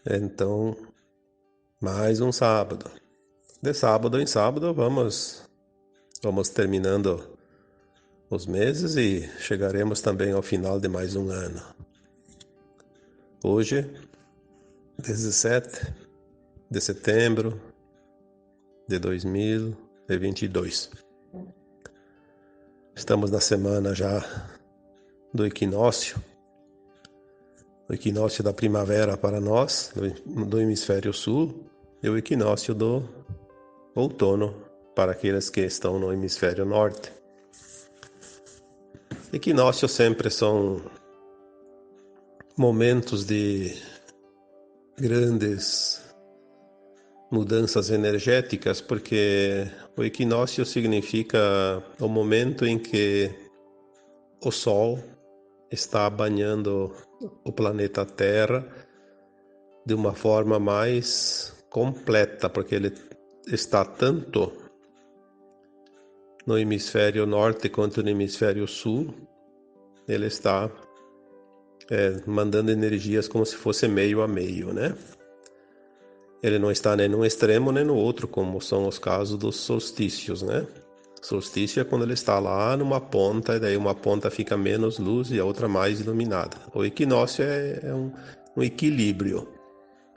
Então, mais um sábado. De sábado em sábado, vamos terminando os meses e chegaremos também ao final de mais um ano. Hoje, 17 de setembro de 2022. Estamos na semana já do equinócio, o equinócio da primavera para nós, do hemisfério sul, e o equinócio do outono para aqueles que estão no hemisfério norte. Equinócios sempre são momentos de grandes mudanças energéticas, porque o equinócio significa o momento em que o Sol está banhando o planeta Terra de uma forma mais completa, porque ele está tanto no hemisfério norte quanto no hemisfério sul. Ele está mandando energias como se fosse meio a meio, né? Ele não está nem num extremo nem no outro, como são os casos dos solstícios, né? Solstício é quando ele está lá numa ponta, e daí uma ponta fica menos luz e a outra mais iluminada. O equinócio é um equilíbrio,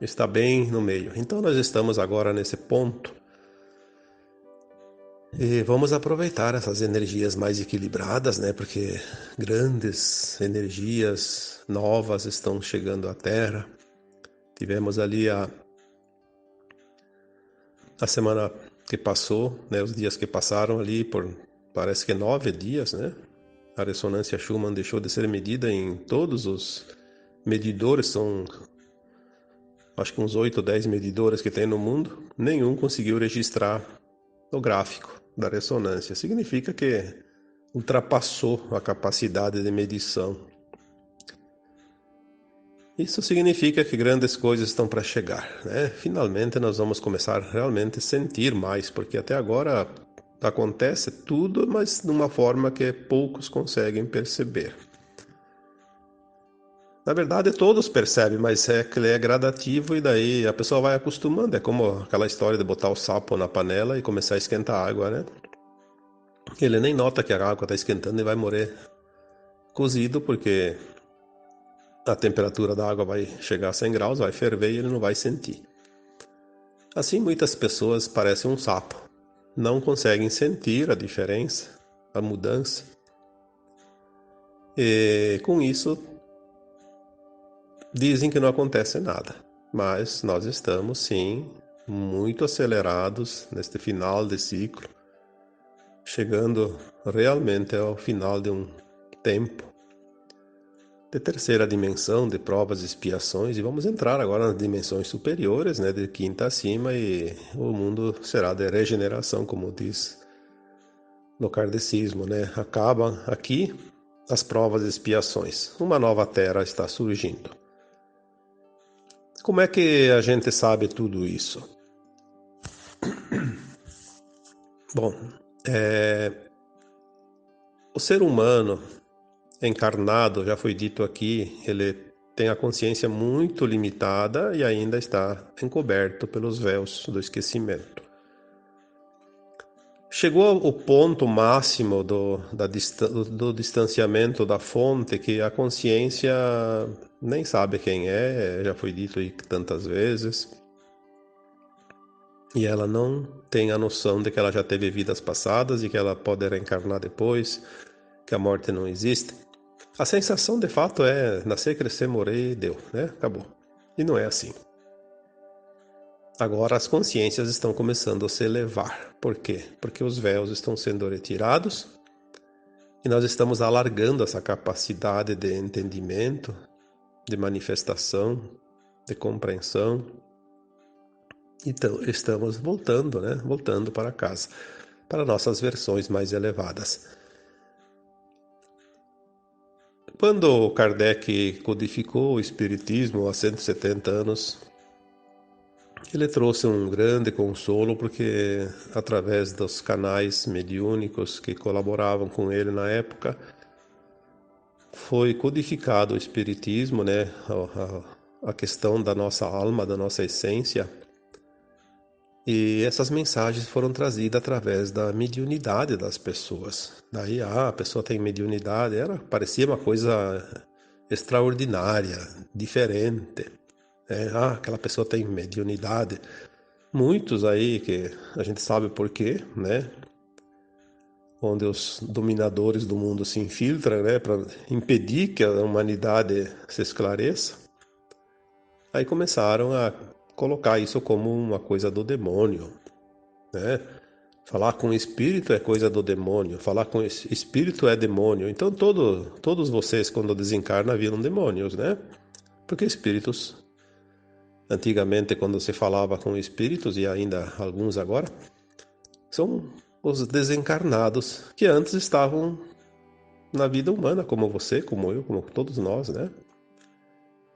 está bem no meio. Então nós estamos agora nesse ponto e vamos aproveitar essas energias mais equilibradas, né? Porque grandes energias novas estão chegando à Terra. Tivemos ali a semana que passou, né? Os dias que passaram ali por parece que 9 dias, né? A ressonância Schumann deixou de ser medida em todos os medidores, são acho que uns 8 ou 10 medidores que tem no mundo, nenhum conseguiu registrar o gráfico da ressonância. Significa que ultrapassou a capacidade de medição. Isso significa que grandes coisas estão para chegar, né? Finalmente nós vamos começar realmente a sentir mais, porque até agora acontece tudo, mas de uma forma que poucos conseguem perceber. Na verdade, todos percebem, mas é que ele é gradativo e daí a pessoa vai acostumando. É como aquela história de botar o sapo na panela e começar a esquentar a água, né? Ele nem nota que a água está esquentando e vai morrer cozido, porque a temperatura da água vai chegar a 100 graus, vai ferver e ele não vai sentir. Assim, muitas pessoas parecem um sapo. Não conseguem sentir a diferença, a mudança. E com isso, dizem que não acontece nada. Mas nós estamos, sim, muito acelerados neste final de ciclo, chegando realmente ao final de um tempo de terceira dimensão, de provas e expiações, e vamos entrar agora nas dimensões superiores, né, de quinta acima, e o mundo será de regeneração, como diz no kardecismo, né? Acabam aqui as provas e expiações. Uma nova terra está surgindo. Como é que a gente sabe tudo isso? Bom, o ser humano encarnado, já foi dito aqui, ele tem a consciência muito limitada e ainda está encoberto pelos véus do esquecimento. Chegou ao ponto máximo do distanciamento da fonte que a consciência nem sabe quem é, já foi dito aí tantas vezes, e ela não tem a noção de que ela já teve vidas passadas e que ela pode reencarnar depois, que a morte não existe. A sensação de fato é nascer, crescer, morrer e deu, né? Acabou. E não é assim. Agora as consciências estão começando a se elevar. Por quê? Porque os véus estão sendo retirados e nós estamos alargando essa capacidade de entendimento, de manifestação, de compreensão. Então estamos voltando, né? Voltando para casa, para nossas versões mais elevadas. Quando Kardec codificou o Espiritismo há 170 anos, ele trouxe um grande consolo porque, através dos canais mediúnicos que colaboravam com ele na época, foi codificado o Espiritismo, né? a questão da nossa alma, da nossa essência. E essas mensagens foram trazidas através da mediunidade das pessoas. Daí, a pessoa tem mediunidade, parecia uma coisa extraordinária, diferente. Aquela pessoa tem mediunidade. Muitos aí que a gente sabe por quê, né? Onde os dominadores do mundo se infiltram, né? Para impedir que a humanidade se esclareça. Aí começaram a colocar isso como uma coisa do demônio, né? Falar com espírito é coisa do demônio, falar com espírito é demônio. Então todos vocês quando desencarnam viram demônios, né? Porque espíritos, antigamente quando se falava com espíritos, e ainda alguns agora, são os desencarnados que antes estavam na vida humana, como você, como eu, como todos nós, né?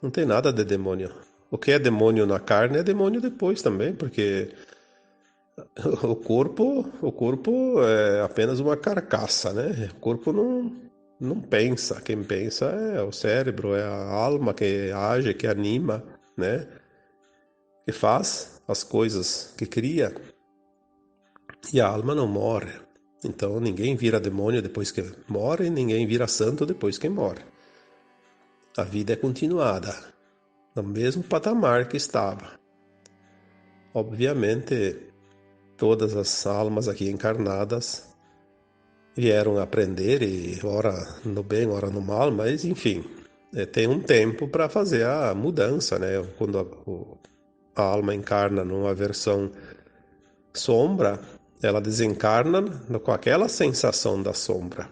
Não tem nada de demônio. O que é demônio na carne é demônio depois também, porque o corpo é apenas uma carcaça, né? O corpo não pensa. Quem pensa é o cérebro, é a alma que age, que anima, né? Que faz as coisas, que cria. E a alma não morre. Então ninguém vira demônio depois que morre, ninguém vira santo depois que morre. A vida é continuada, no mesmo patamar que estava. Obviamente, todas as almas aqui encarnadas vieram aprender, e ora no bem, ora no mal, mas enfim, tem um tempo para fazer a mudança, né? Quando a alma encarna numa versão sombra, ela desencarna com aquela sensação da sombra.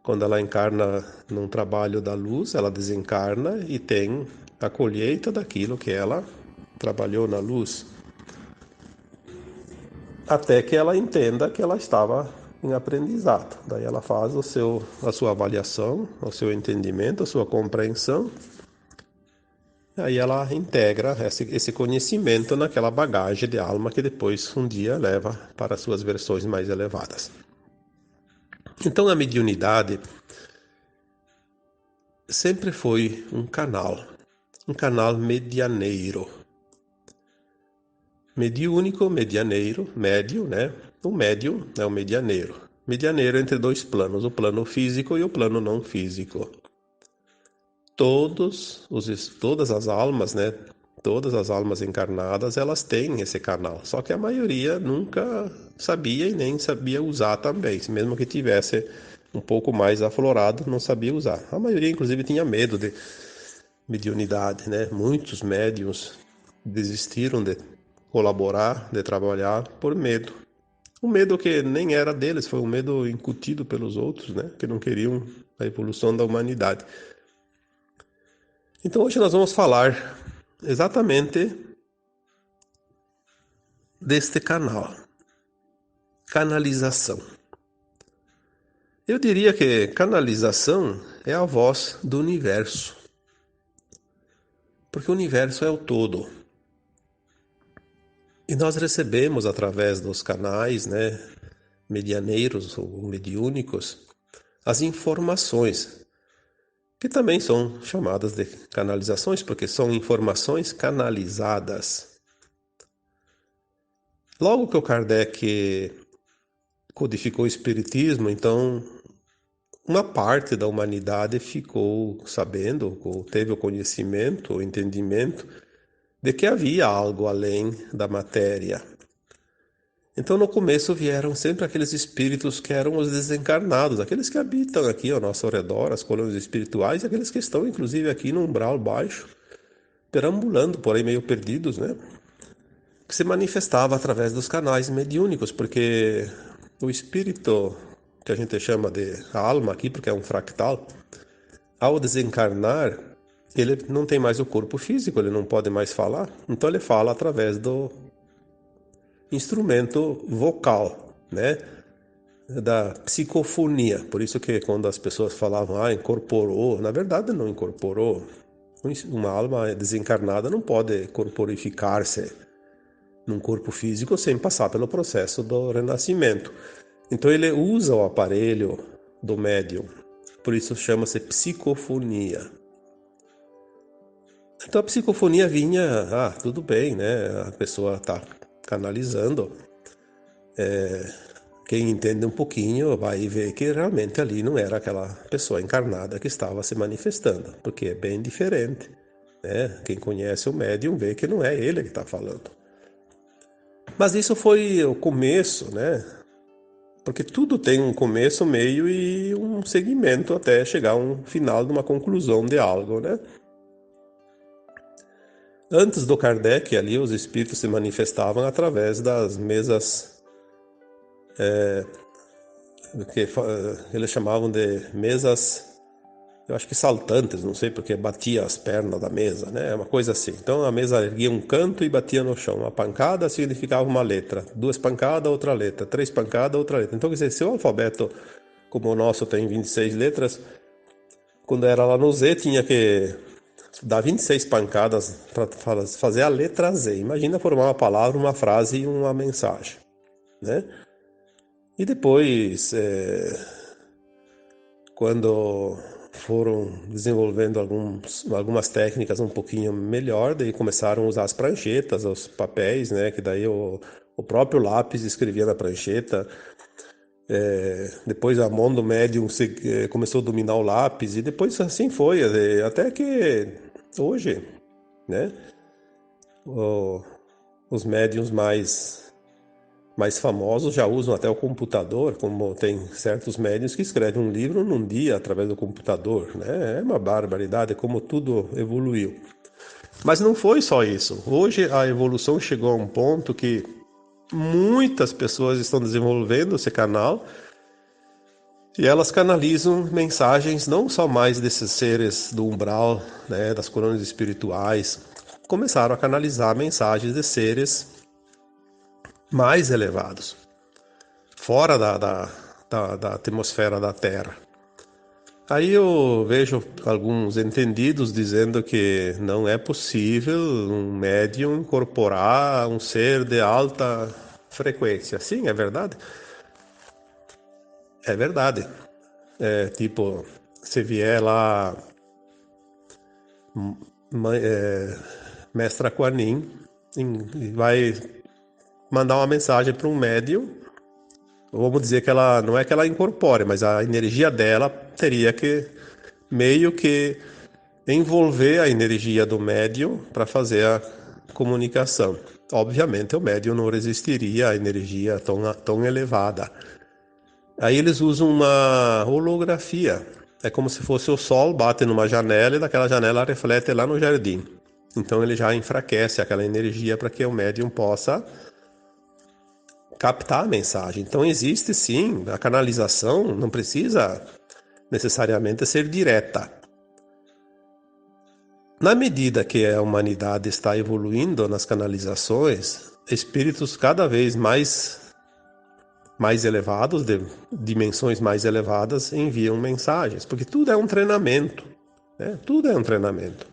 Quando ela encarna num trabalho da luz, ela desencarna e tem a colheita daquilo que ela trabalhou na luz. Até que ela entenda que ela estava em aprendizado. Daí ela faz a sua avaliação, o seu entendimento, a sua compreensão. Aí ela integra esse conhecimento naquela bagagem de alma que depois um dia leva para suas versões mais elevadas. Então a mediunidade sempre foi um canal medianeiro. Mediúnico, medianeiro, médio, né? O médium é o medianeiro. Medianeiro entre dois planos, o plano físico e o plano não físico. Todas as almas, né? Todas as almas encarnadas, elas têm esse canal. Só que a maioria nunca sabia e nem sabia usar também. Mesmo que tivesse um pouco mais aflorado, não sabia usar. A maioria, inclusive, tinha medo de mediunidade, né? Muitos médiuns desistiram de colaborar, de trabalhar por medo. Um medo que nem era deles, foi um medo incutido pelos outros, né? Que não queriam a evolução da humanidade. Então hoje nós vamos falar exatamente deste canal, canalização. Eu diria que canalização é a voz do universo, porque o universo é o todo. E nós recebemos através dos canais, né, medianeiros ou mediúnicos, as informações, que também são chamadas de canalizações, porque são informações canalizadas. Logo que o Kardec codificou o Espiritismo, então uma parte da humanidade ficou sabendo, ou teve o conhecimento, o entendimento, de que havia algo além da matéria. Então, no começo vieram sempre aqueles espíritos que eram os desencarnados, aqueles que habitam aqui ao nosso redor, as colônias espirituais, aqueles que estão, inclusive, aqui no umbral baixo, perambulando, porém meio perdidos, né? Que se manifestava através dos canais mediúnicos, porque o espírito, que a gente chama de alma aqui, porque é um fractal, ao desencarnar, ele não tem mais o corpo físico, ele não pode mais falar, então ele fala através do instrumento vocal, né? Da psicofonia. Por isso que quando as pessoas falavam, incorporou, na verdade não incorporou. Uma alma desencarnada não pode corporificar-se num corpo físico sem passar pelo processo do renascimento. Então ele usa o aparelho do médium. Por isso chama-se psicofonia. Então a psicofonia vinha, tudo bem, né? A pessoa está canalizando. Quem entende um pouquinho vai ver que realmente ali não era aquela pessoa encarnada que estava se manifestando, porque é bem diferente, né? Quem conhece o médium vê que não é ele que está falando. Mas isso foi o começo, né? Porque tudo tem um começo, meio e um segmento até chegar a um final de uma conclusão de algo, né? Antes do Kardec, ali os espíritos se manifestavam através das mesas que eles chamavam de mesas, eu acho que saltantes, não sei porque batia as pernas da mesa, né? Uma coisa assim. Então a mesa erguia um canto e batia no chão. Uma pancada significava uma letra, duas pancadas, outra letra, três pancadas, outra letra. Então, quer dizer, se o alfabeto como o nosso tem 26 letras, quando era lá no Z tinha que dar 26 pancadas para fazer a letra Z. Imagina formar uma palavra, uma frase e uma mensagem, né? E depois, quando foram desenvolvendo algumas técnicas um pouquinho melhor, daí começaram a usar as pranchetas, os papéis, né? Que daí o próprio lápis escrevia na prancheta. Depois a mão do médium começou a dominar o lápis e depois assim foi, até que hoje, né? o- os médiums mais famosos já usam até o computador, como tem certos médiuns que escrevem um livro num dia através do computador, né? É uma barbaridade como tudo evoluiu. Mas não foi só isso. Hoje a evolução chegou a um ponto que muitas pessoas estão desenvolvendo esse canal e elas canalizam mensagens não só mais desses seres do umbral, né, das coroas espirituais, começaram a canalizar mensagens de seres mais elevados, fora da atmosfera da Terra. Aí eu vejo alguns entendidos dizendo que não é possível um médium incorporar um ser de alta frequência. Sim, é verdade? É verdade. Tipo, se vier lá Mestra Kuan Yin vai mandar uma mensagem para um médium, vamos dizer que ela não é que ela incorpore, mas a energia dela teria que meio que envolver a energia do médium para fazer a comunicação. Obviamente o médium não resistiria à energia tão elevada. Aí eles usam uma holografia. É como se fosse o sol bate numa janela e daquela janela reflete lá no jardim. Então ele já enfraquece aquela energia para que o médium possa captar a mensagem. Então existe sim, a canalização não precisa necessariamente ser direta. Na medida que a humanidade está evoluindo nas canalizações, espíritos cada vez mais elevados, de dimensões mais elevadas, enviam mensagens, porque tudo é um treinamento, né? Tudo é um treinamento.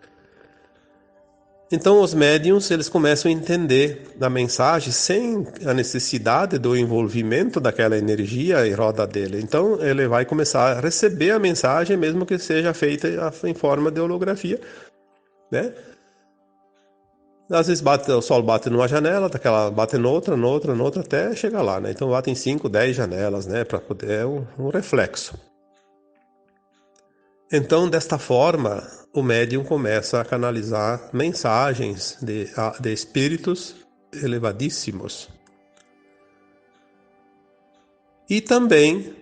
Então os médiums eles começam a entender a mensagem sem a necessidade do envolvimento daquela energia em roda dele. Então ele vai começar a receber a mensagem, mesmo que seja feita em forma de holografia, né? Às vezes o sol bate numa janela, bate noutra, até chegar lá, né? Então bate em 5, 10 janelas, né? Para poder um reflexo. Então, desta forma, o médium começa a canalizar mensagens de espíritos elevadíssimos. E também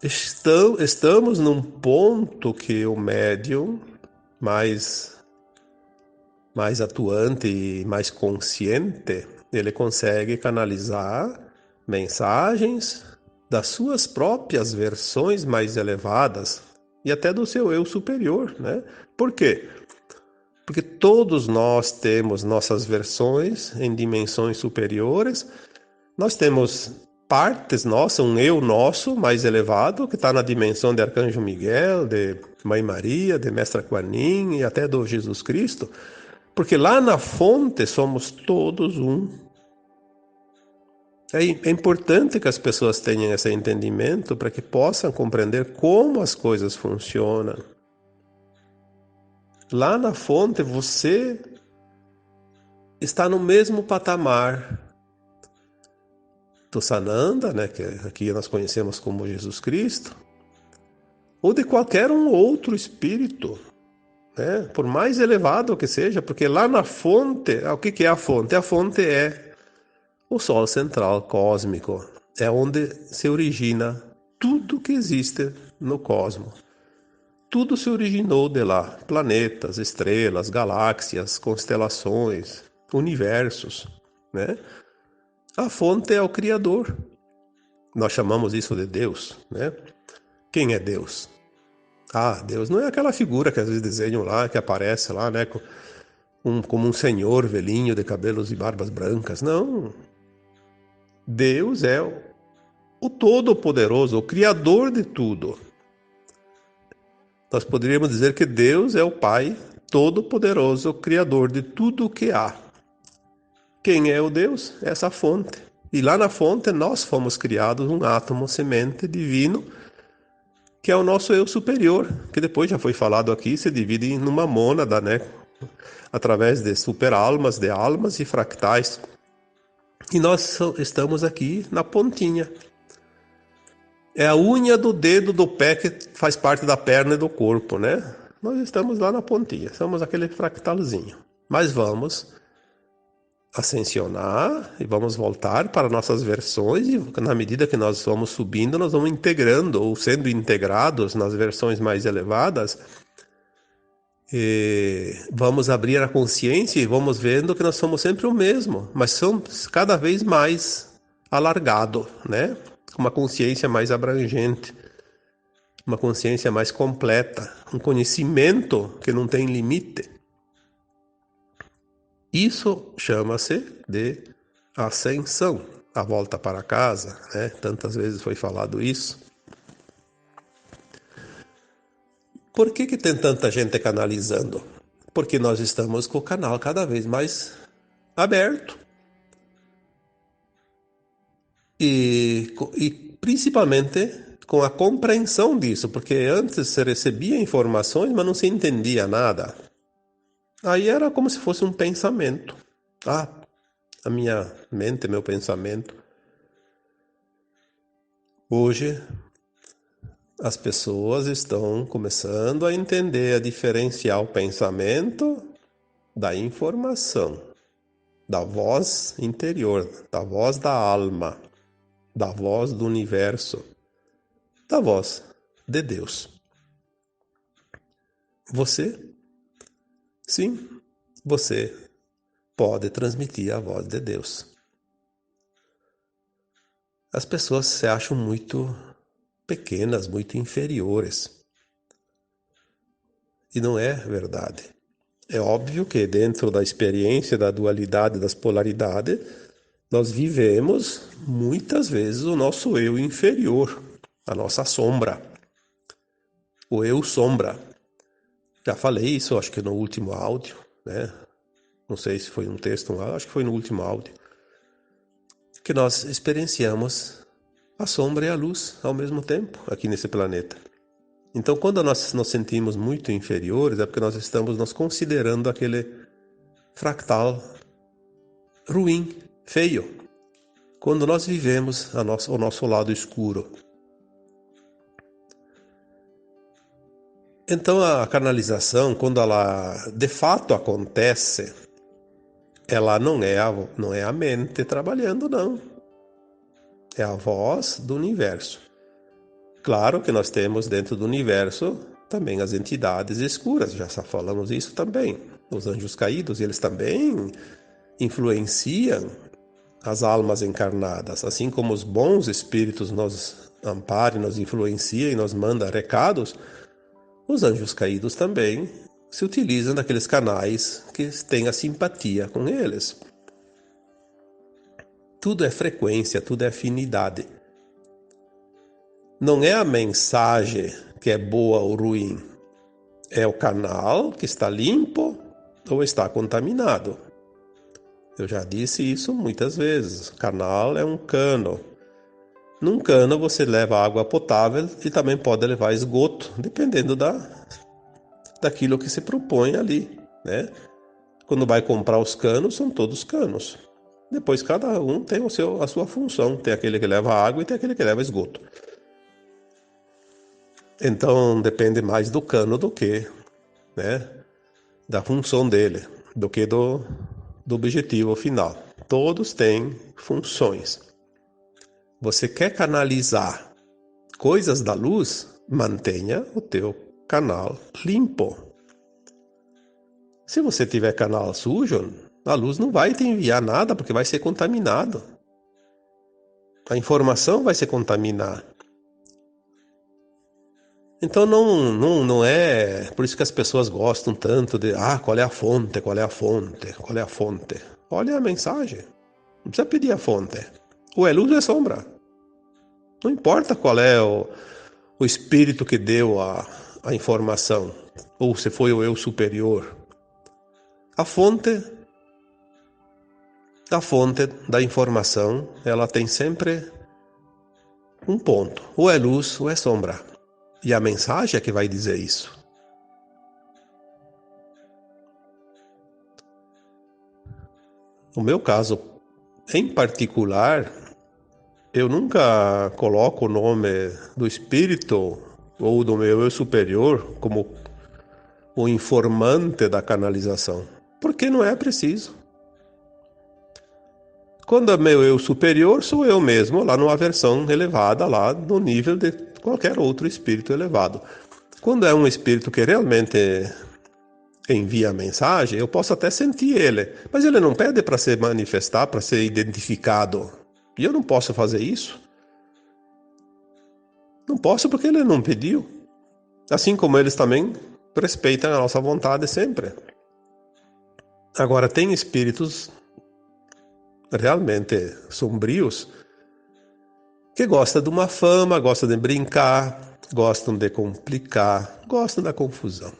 estamos num ponto que o médium mais atuante e mais consciente, ele consegue canalizar mensagens das suas próprias versões mais elevadas e até do seu eu superior, né? Por quê? Porque todos nós temos nossas versões em dimensões superiores, nós temos partes nossas, um eu nosso mais elevado, que está na dimensão de Arcanjo Miguel, de Mãe Maria, de Mestra Kuan Yin e até do Jesus Cristo, porque lá na fonte somos todos um. É importante que as pessoas tenham esse entendimento para que possam compreender como as coisas funcionam. Lá na fonte você está no mesmo patamar do Sananda, né, que aqui nós conhecemos como Jesus Cristo, ou de qualquer um outro espírito, né, por mais elevado que seja, porque lá na fonte, o que é a fonte? A fonte é o Sol central cósmico, é onde se origina tudo que existe no cosmos. Tudo se originou de lá, planetas, estrelas, galáxias, constelações, universos, né? A fonte é o Criador. Nós chamamos isso de Deus, né? Quem é Deus? Ah, Deus não é aquela figura que às vezes desenham lá, que aparece lá, né? Como um senhor velhinho de cabelos e barbas brancas. Não. Deus é o Todo-Poderoso, o Criador de tudo. Nós poderíamos dizer que Deus é o Pai Todo-Poderoso, o Criador de tudo o que há. Quem é o Deus? Essa fonte. E lá na fonte nós fomos criados um átomo semente divino, que é o nosso eu superior, que depois já foi falado aqui, se divide em uma mônada, né? Através de superalmas, de almas e fractais. E nós estamos aqui na pontinha. É a unha do dedo do pé que faz parte da perna e do corpo, né? Nós estamos lá na pontinha, somos aquele fractalzinho. Mas vamos ascensionar e vamos voltar para nossas versões e na medida que nós vamos subindo, nós vamos integrando ou sendo integrados nas versões mais elevadas e vamos abrir a consciência e vamos vendo que nós somos sempre o mesmo, mas somos cada vez mais alargado, né? Com uma consciência mais abrangente, uma consciência mais completa, um conhecimento que não tem limite. Isso chama-se de ascensão, a volta para casa, né? Tantas vezes foi falado isso. Por que tem tanta gente canalizando? Porque nós estamos com o canal cada vez mais aberto. E principalmente com a compreensão disso, porque antes se recebia informações, mas não se entendia nada. Aí era como se fosse um pensamento. Ah, a minha mente, meu pensamento. Hoje, as pessoas estão começando a entender, a diferenciar o pensamento da informação, da voz interior, da voz da alma, da voz do universo, da voz de Deus. Você, sim, você pode transmitir a voz de Deus. As pessoas se acham muito pequenas, muito inferiores. E não é verdade. É óbvio que dentro da experiência da dualidade, das polaridades, nós vivemos muitas vezes o nosso eu inferior, a nossa sombra, o eu sombra. Já falei isso, acho que no último áudio, né? Não sei se foi um texto, acho que foi no último áudio, que nós experienciamos a sombra e a luz ao mesmo tempo aqui nesse planeta. Então, quando nós nos sentimos muito inferiores, é porque nós estamos nos considerando aquele fractal ruim, feio, quando nós vivemos o nosso lado escuro. Então, a canalização, quando ela de fato acontece, ela não é a mente trabalhando, não. É a voz do universo. Claro que nós temos dentro do universo também as entidades escuras, já falamos isso também. Os anjos caídos, eles também influenciam as almas encarnadas, assim como os bons espíritos nos amparam, nos influenciam e nos mandam recados, os anjos caídos também se utilizam daqueles canais que têm a simpatia com eles. Tudo é frequência, tudo é afinidade. Não é a mensagem que é boa ou ruim, é o canal que está limpo ou está contaminado. Eu já disse isso muitas vezes. O canal é um cano. Num cano você leva água potável e também pode levar esgoto, dependendo da daquilo que se propõe ali, né? Quando vai comprar os canos, são todos canos. Depois cada um tem a sua função. Tem aquele que leva água e tem aquele que leva esgoto. Então depende mais do cano do que, né, da função dele, do que do objetivo final. Todos têm funções. Você quer canalizar coisas da luz? Mantenha o teu canal limpo. Se você tiver canal sujo, a luz não vai te enviar nada porque vai ser contaminado. A informação vai se contaminar. Então não é por isso que as pessoas gostam tanto de qual é a fonte, qual é a fonte, qual é a fonte. Olha a mensagem. Não precisa pedir a fonte. Ou é luz ou é sombra. Não importa qual é o espírito que deu a informação. Ou se foi o eu superior. A fonte da informação, ela tem sempre um ponto. Ou é luz ou é sombra. E a mensagem é que vai dizer isso. No meu caso, em particular, eu nunca coloco o nome do espírito ou do meu eu superior como o informante da canalização, porque não é preciso. Quando é meu eu superior, sou eu mesmo, lá numa versão elevada, lá no nível de qualquer outro espírito elevado. Quando é um espírito que realmente envia a mensagem, eu posso até sentir ele, mas ele não pede para se manifestar, para ser identificado. E eu não posso fazer isso. Não posso porque ele não pediu. Assim como eles também respeitam a nossa vontade sempre. Agora, tem espíritos realmente sombrios que gostam de uma fama, gostam de brincar, gostam de complicar, gostam da confusão.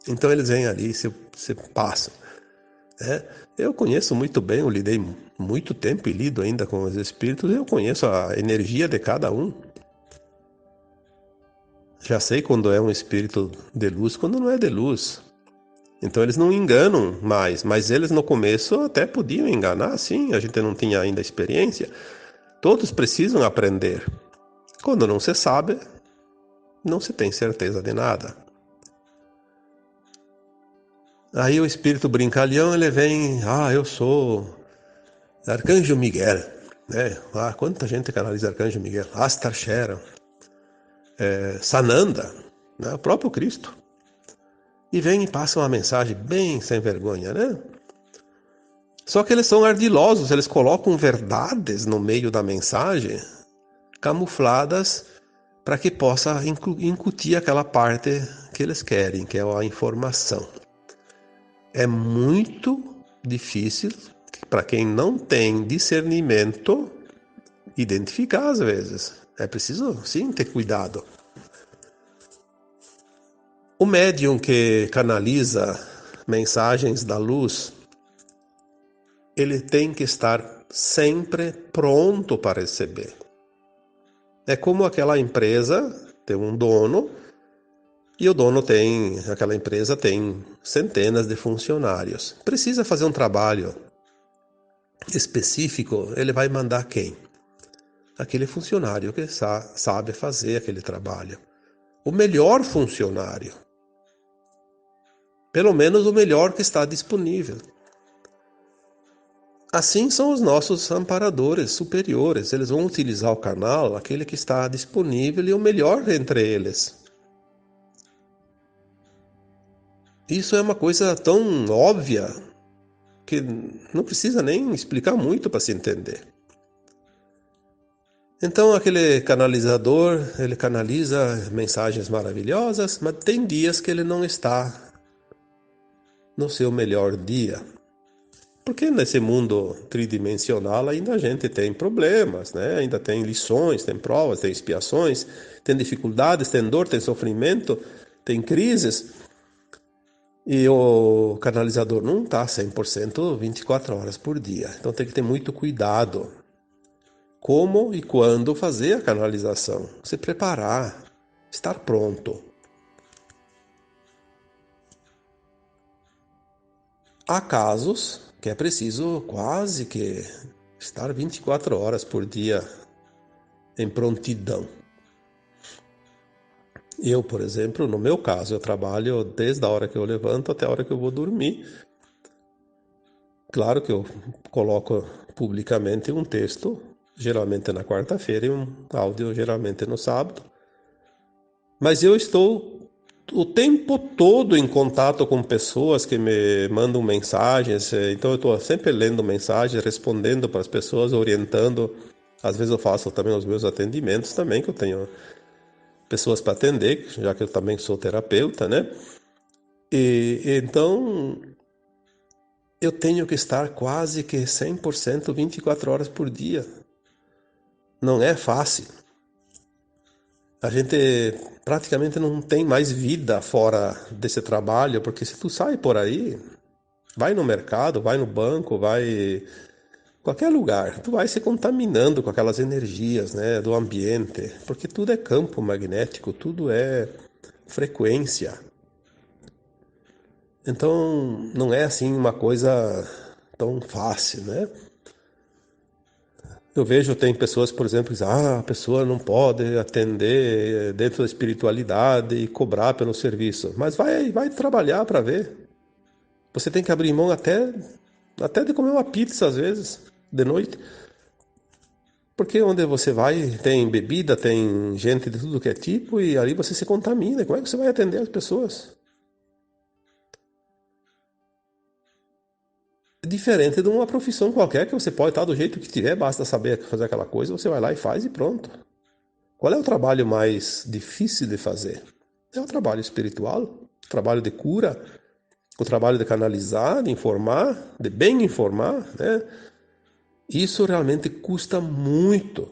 Então eles vêm ali e se passam. Eu conheço muito bem, eu lidei muito tempo e lido ainda com os espíritos, eu conheço a energia de cada um. Já sei quando é um espírito de luz, quando não é de luz. Então eles não enganam mais, mas eles no começo até podiam enganar, sim, a gente não tinha ainda experiência. Todos precisam aprender. Quando não se sabe, não se tem certeza de nada. Aí o espírito brincalhão, ele vem, eu sou Arcanjo Miguel, né? Quanta gente canaliza Arcanjo Miguel, Astar Sheran, Sananda, né? O próprio Cristo. E vem e passa uma mensagem bem sem vergonha, né? Só que eles são ardilosos, eles colocam verdades no meio da mensagem, camufladas, para que possa incutir aquela parte que eles querem, que é a informação. É muito difícil para quem não tem discernimento identificar às vezes. É preciso, sim, ter cuidado. O médium que canaliza mensagens da luz, ele tem que estar sempre pronto para receber. É como aquela empresa tem um dono e aquela empresa tem centenas de funcionários. Precisa fazer um trabalho específico, ele vai mandar quem? Aquele funcionário que sabe fazer aquele trabalho. O melhor funcionário. Pelo menos o melhor que está disponível. Assim são os nossos amparadores superiores. Eles vão utilizar o canal, aquele que está disponível e o melhor entre eles. Isso é uma coisa tão óbvia que não precisa nem explicar muito para se entender. Então aquele canalizador, ele canaliza mensagens maravilhosas, mas tem dias que ele não está no seu melhor dia. Porque nesse mundo tridimensional ainda a gente tem problemas, né? Ainda tem lições, tem provas, tem expiações, tem dificuldades, tem dor, tem sofrimento, tem crises. E o canalizador não está 100% 24 horas por dia. Então tem que ter muito cuidado. Como e quando fazer a canalização. Se preparar, estar pronto. Há casos que é preciso quase que estar 24 horas por dia em prontidão. Eu, por exemplo, no meu caso, eu trabalho desde a hora que eu levanto até a hora que eu vou dormir. Claro que eu coloco publicamente um texto, geralmente na quarta-feira, e um áudio, geralmente no sábado. Mas eu estou o tempo todo em contato com pessoas que me mandam mensagens, então eu estou sempre lendo mensagens, respondendo para as pessoas, orientando. Às vezes eu faço também os meus atendimentos também, que eu tenho pessoas para atender, já que eu também sou terapeuta, né? E então eu tenho que estar quase que 100% 24 horas por dia. Não é fácil. A gente praticamente não tem mais vida fora desse trabalho, porque se tu sai por aí, vai no mercado, vai no banco, vai qualquer lugar, tu vai se contaminando com aquelas energias, né, do ambiente, porque tudo é campo magnético, tudo é frequência. Então, não é assim uma coisa tão fácil, né? Eu vejo, tem pessoas, por exemplo, que dizem, a pessoa não pode atender dentro da espiritualidade e cobrar pelo serviço. Mas vai trabalhar para ver. Você tem que abrir mão até de comer uma pizza, às vezes, de noite. Porque onde você vai, tem bebida, tem gente de tudo que é tipo, e ali você se contamina. Como é que você vai atender as pessoas? É diferente de uma profissão qualquer que você pode estar do jeito que tiver, basta saber fazer aquela coisa, você vai lá e faz e pronto. Qual é o trabalho mais difícil de fazer? É o trabalho espiritual, o trabalho de cura, o trabalho de canalizar, de informar, de bem informar, né? Isso realmente custa muito,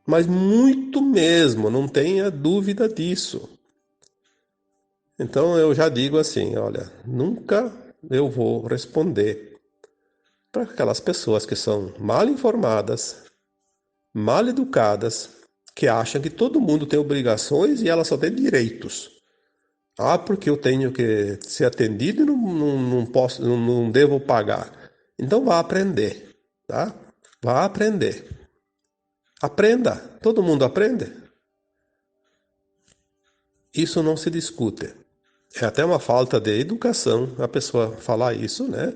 mas muito mesmo, não tenha dúvida disso. Então eu já digo assim, olha, nunca eu vou responder para aquelas pessoas que são mal informadas, mal educadas, que acham que todo mundo tem obrigações e ela só tem direitos. Ah, porque eu tenho que ser atendido e não posso, não devo pagar. Então vá aprender, tá? Vá aprender. Aprenda. Todo mundo aprende. Isso não se discute. É até uma falta de educação a pessoa falar isso, né?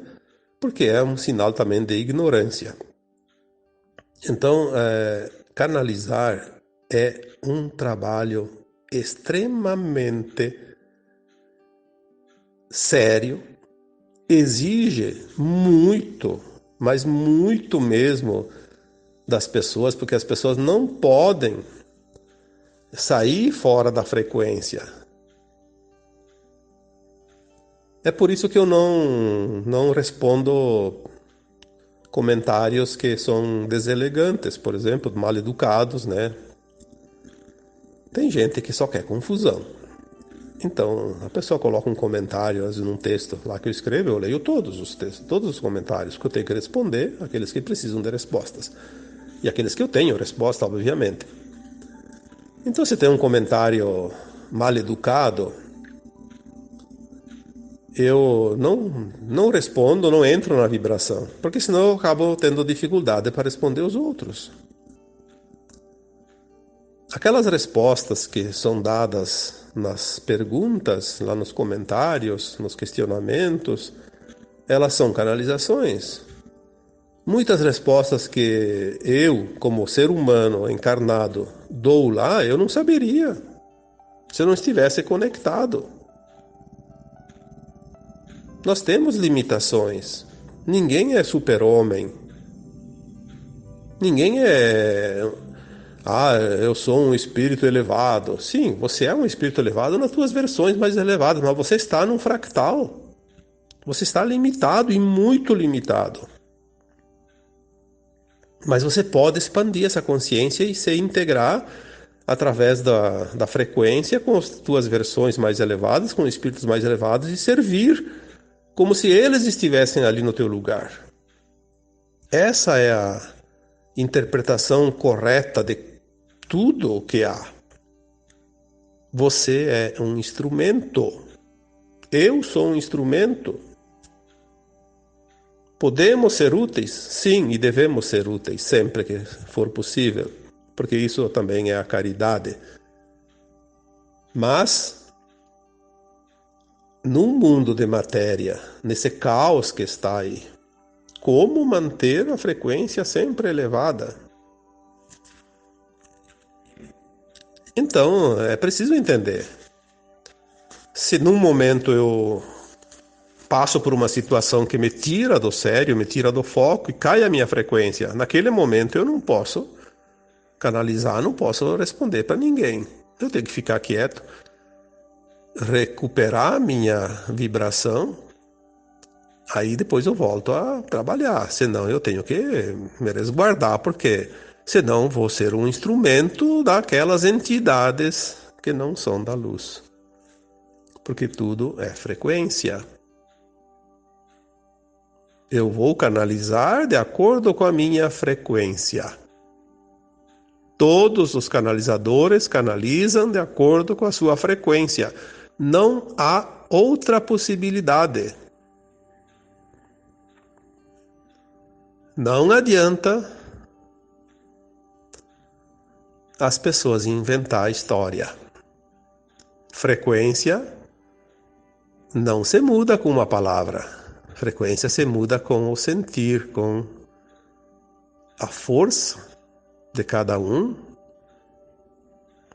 Porque é um sinal também de ignorância. Então, canalizar é um trabalho extremamente sério, exige muito, mas muito mesmo das pessoas, porque as pessoas não podem sair fora da frequência. É por isso que eu não respondo comentários que são deselegantes, por exemplo, mal educados, né? Tem gente que só quer confusão. Então, a pessoa coloca um comentário, às vezes num texto lá que eu escrevo, eu leio todos os textos, todos os comentários que eu tenho que responder, aqueles que precisam de respostas. E aqueles que eu tenho resposta, obviamente. Então, se tem um comentário mal educado, eu não respondo, não entro na vibração, porque senão eu acabo tendo dificuldade para responder os outros. Aquelas respostas que são dadas nas perguntas, lá nos comentários, nos questionamentos, elas são canalizações. Muitas respostas que eu, como ser humano encarnado, dou lá, eu não saberia se eu não estivesse conectado. Nós temos limitações. Ninguém é super-homem. Ninguém é. Ah, eu sou um espírito elevado. Sim, você é um espírito elevado nas suas versões mais elevadas, mas você está num fractal. Você está limitado e muito limitado. Mas você pode expandir essa consciência e se integrar através da frequência com as tuas versões mais elevadas, com espíritos mais elevados e servir como se eles estivessem ali no teu lugar. Essa é a interpretação correta de tudo o que há. Você é um instrumento. Eu sou um instrumento. Podemos ser úteis? Sim, e devemos ser úteis sempre que for possível, porque isso também é a caridade. Mas, num mundo de matéria, nesse caos que está aí, como manter a frequência sempre elevada? Então, é preciso entender. Se num momento eu passo por uma situação que me tira do sério, me tira do foco e cai a minha frequência, naquele momento eu não posso canalizar, não posso responder para ninguém. Eu tenho que ficar quieto, recuperar a minha vibração, aí depois eu volto a trabalhar. Senão eu tenho que me resguardar, porque senão vou ser um instrumento daquelas entidades que não são da luz. Porque tudo é frequência. Eu vou canalizar de acordo com a minha frequência. Todos os canalizadores canalizam de acordo com a sua frequência. Não há outra possibilidade. Não adianta as pessoas inventar a história. Frequência não se muda com uma palavra. Frequência se muda com o sentir, com a força de cada um.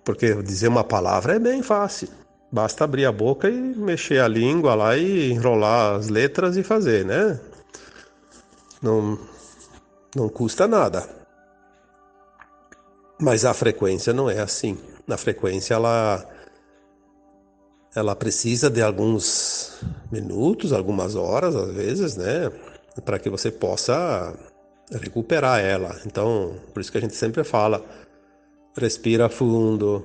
Porque dizer uma palavra é bem fácil. Basta abrir a boca e mexer a língua lá e enrolar as letras e fazer, né? Não, não custa nada. Mas a frequência não é assim. A frequência, ela precisa de alguns minutos, algumas horas, às vezes, né? Para que você possa recuperar ela. Então, por isso que a gente sempre fala, respira fundo,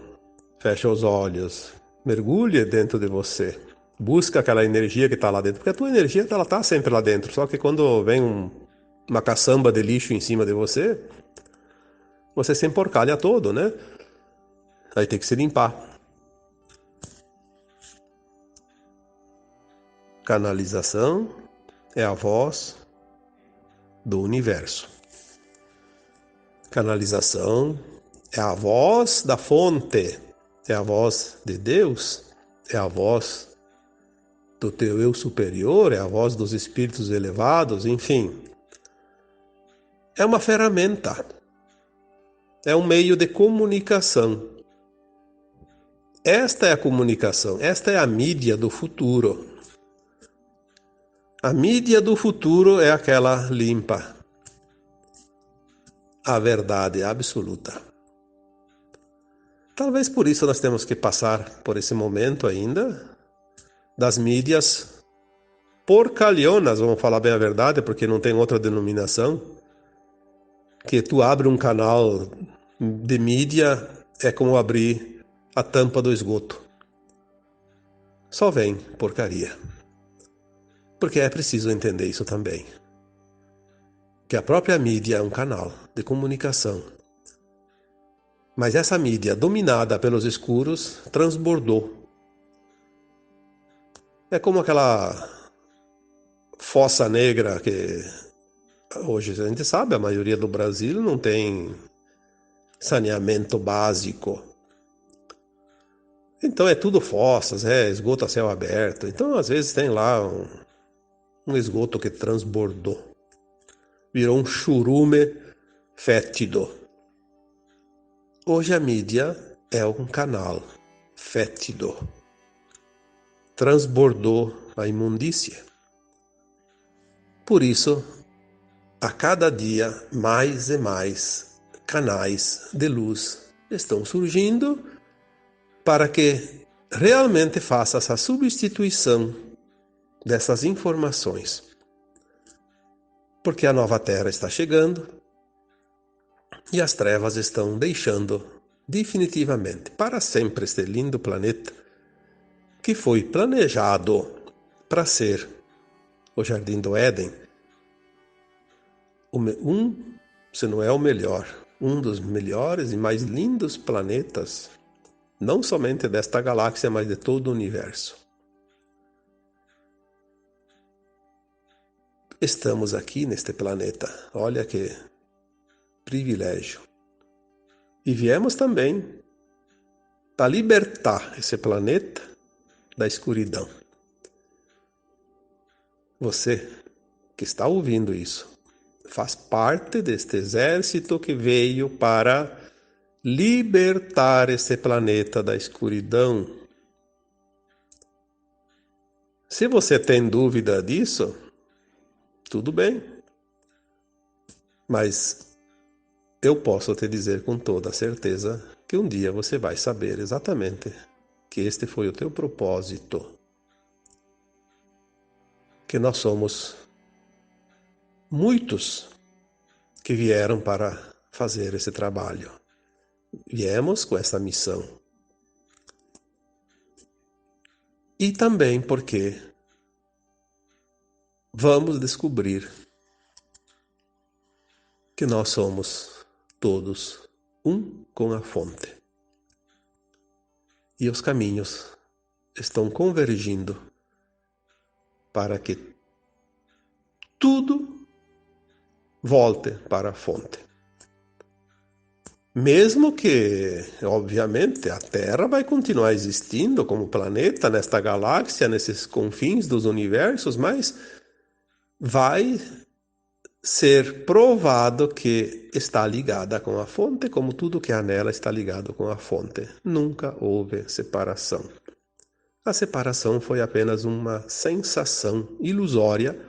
fecha os olhos, mergulhe dentro de você. Busca aquela energia que está lá dentro, porque a tua energia ela está sempre lá dentro. Só que quando vem uma caçamba de lixo em cima de você, você se emporcalha todo, né? Aí tem que se limpar. Canalização é a voz do universo. Canalização é a voz da fonte, é a voz de Deus, é a voz do teu eu superior, é a voz dos espíritos elevados, enfim. É uma ferramenta, é um meio de comunicação. Esta é a comunicação, esta é a mídia do futuro. A mídia do futuro é aquela limpa, a verdade absoluta. Talvez por isso nós temos que passar por esse momento ainda das mídias porcalhonas, vamos falar bem a verdade, porque não tem outra denominação, que tu abre um canal de mídia é como abrir a tampa do esgoto. Só vem porcaria. Porque é preciso entender isso também. Que a própria mídia é um canal de comunicação. Mas essa mídia, dominada pelos escuros, transbordou. É como aquela fossa negra que hoje a gente sabe, a maioria do Brasil não tem saneamento básico. Então é tudo fossas, é esgoto a céu aberto. Então às vezes tem lá um esgoto que transbordou. Virou um churume fétido. Hoje a mídia é um canal fétido. Transbordou a imundícia. Por isso, a cada dia, mais e mais canais de luz estão surgindo para que realmente faça essa substituição dessas informações. Porque a nova Terra está chegando e as trevas estão deixando definitivamente para sempre este lindo planeta que foi planejado para ser o Jardim do Éden, se não é o melhor, um dos melhores e mais lindos planetas, não somente desta galáxia, mas de todo o universo. estamos aqui neste planeta. Olha que privilégio. E viemos também para libertar esse planeta da escuridão. Você que está ouvindo isso faz parte deste exército que veio para libertar esse planeta da escuridão. Se você tem dúvida disso, tudo bem. Mas eu posso te dizer com toda certeza que um dia você vai saber exatamente que este foi o teu propósito. Que nós somos muitos que vieram para fazer esse trabalho. Viemos com essa missão. E também porque vamos descobrir que nós somos todos um com a fonte. E os caminhos estão convergindo para que tudo volte para a fonte. Mesmo que, obviamente, a Terra vai continuar existindo como planeta nesta galáxia, nesses confins dos universos, mas vai ser provado que está ligada com a fonte, como tudo que há nela está ligado com a fonte. Nunca houve separação. A separação foi apenas uma sensação ilusória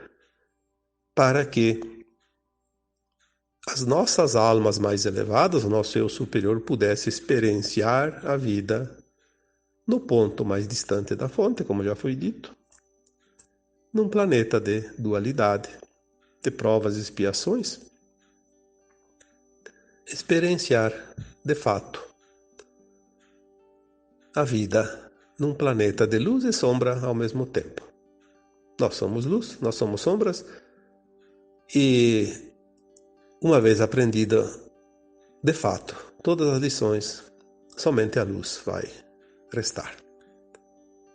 para que as nossas almas mais elevadas, o nosso eu superior, pudesse experienciar a vida no ponto mais distante da fonte, como já foi dito, num planeta de dualidade, de provas e expiações, experienciar, de fato, a vida num planeta de luz e sombra ao mesmo tempo. Nós somos luz, nós somos sombras, e uma vez aprendida, de fato, todas as lições, somente a luz vai restar.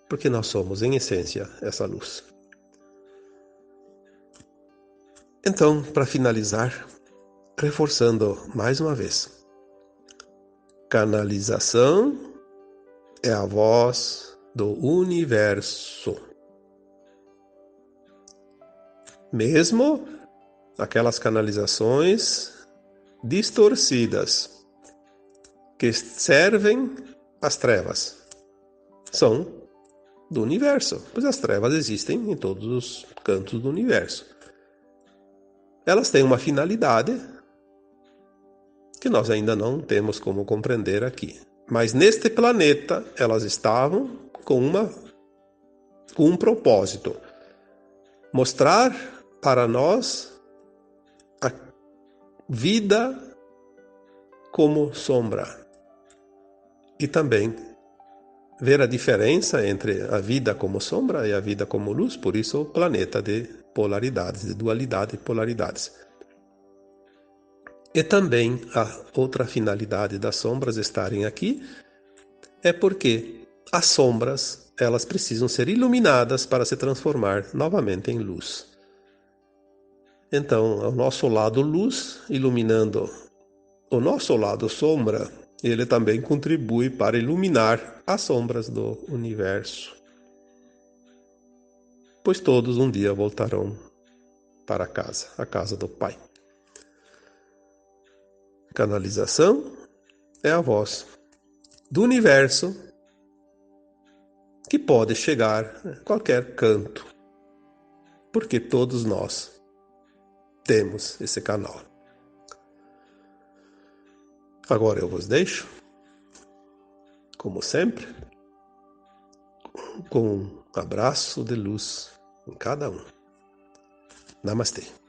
Porque nós somos, em essência, essa luz. Então, para finalizar, reforçando mais uma vez, canalização é a voz do universo. Mesmo aquelas canalizações distorcidas que servem às trevas são do universo, pois as trevas existem em todos os cantos do universo. Elas têm uma finalidade que nós ainda não temos como compreender aqui. Mas neste planeta elas estavam com um propósito: mostrar para nós a vida como sombra e também ver a diferença entre a vida como sombra e a vida como luz, por isso o planeta de polaridades, de dualidade e polaridades. E também a outra finalidade das sombras estarem aqui é porque as sombras, elas precisam ser iluminadas para se transformar novamente em luz. Então, o nosso lado luz, iluminando o nosso lado sombra, ele também contribui para iluminar as sombras do universo. Pois todos um dia voltarão para casa, a casa do Pai. Canalização é a voz do universo que pode chegar a qualquer canto, porque todos nós temos esse canal. Agora eu vos deixo, como sempre, com um abraço de luz em cada um. Namastê.